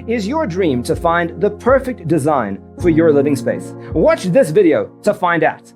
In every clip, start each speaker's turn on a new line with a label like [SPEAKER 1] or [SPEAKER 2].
[SPEAKER 1] Is your dream to find the perfect design for your living space? Watch this video to find out.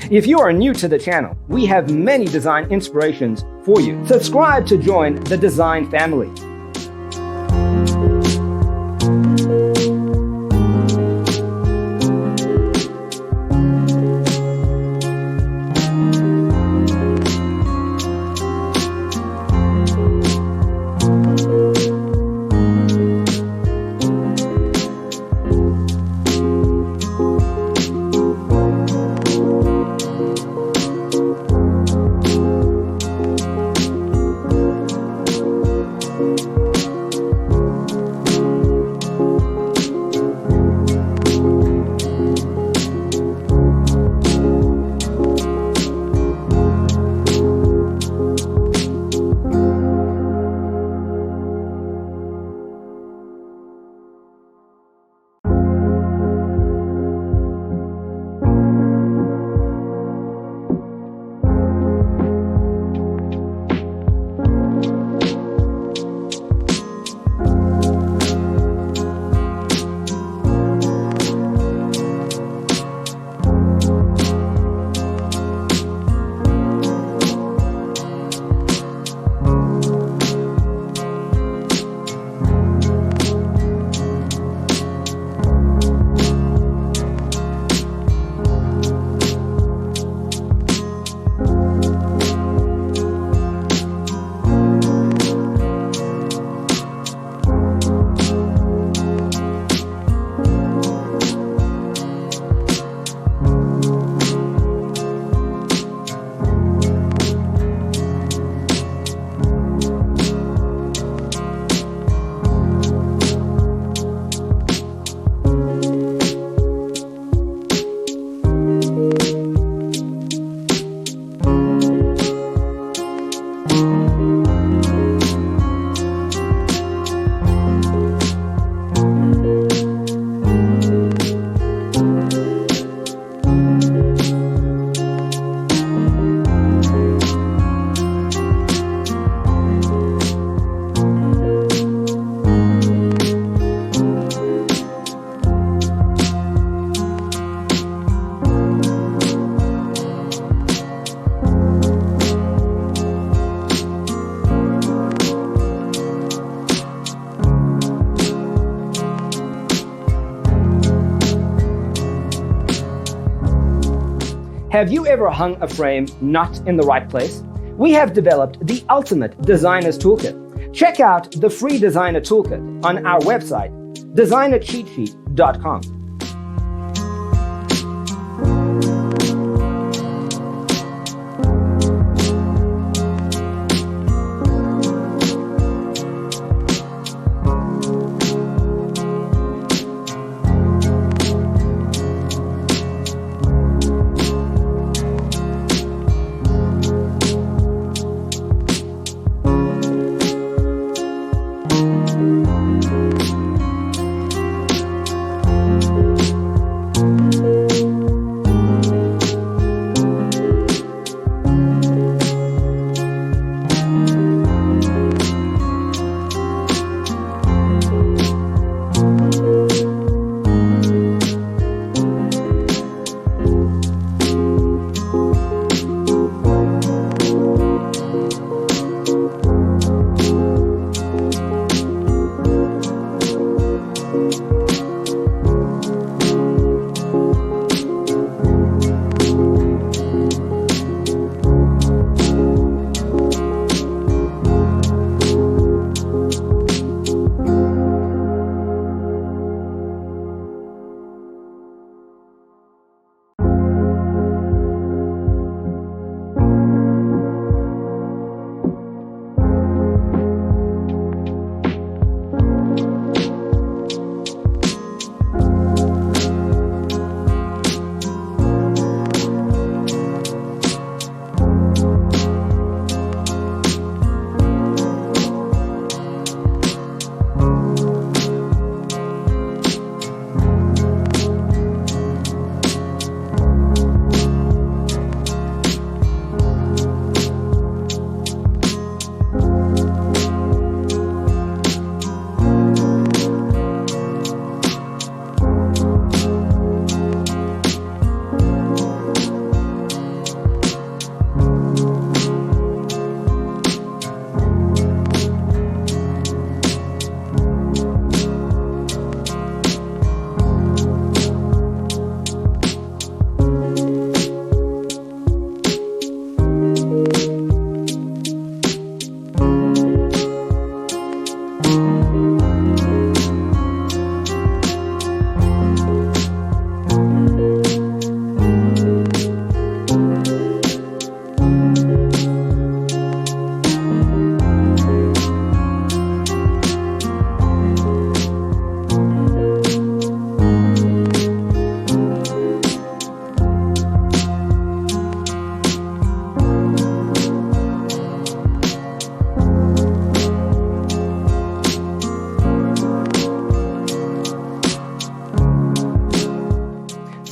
[SPEAKER 1] If you are new to the channel, we have many design inspirations for you. Subscribe to join the design family. Have you ever hung a frame not in the right place? We have developed the ultimate designer's toolkit. Check out the free designer toolkit on our website, designercheatsheet.com.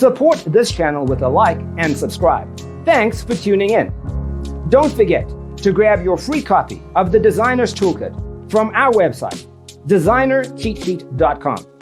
[SPEAKER 1] Support this channel with a like and subscribe. Thanks for tuning in. Don't forget to grab your free copy of the Designer's Toolkit from our website, designercheatsheet.com.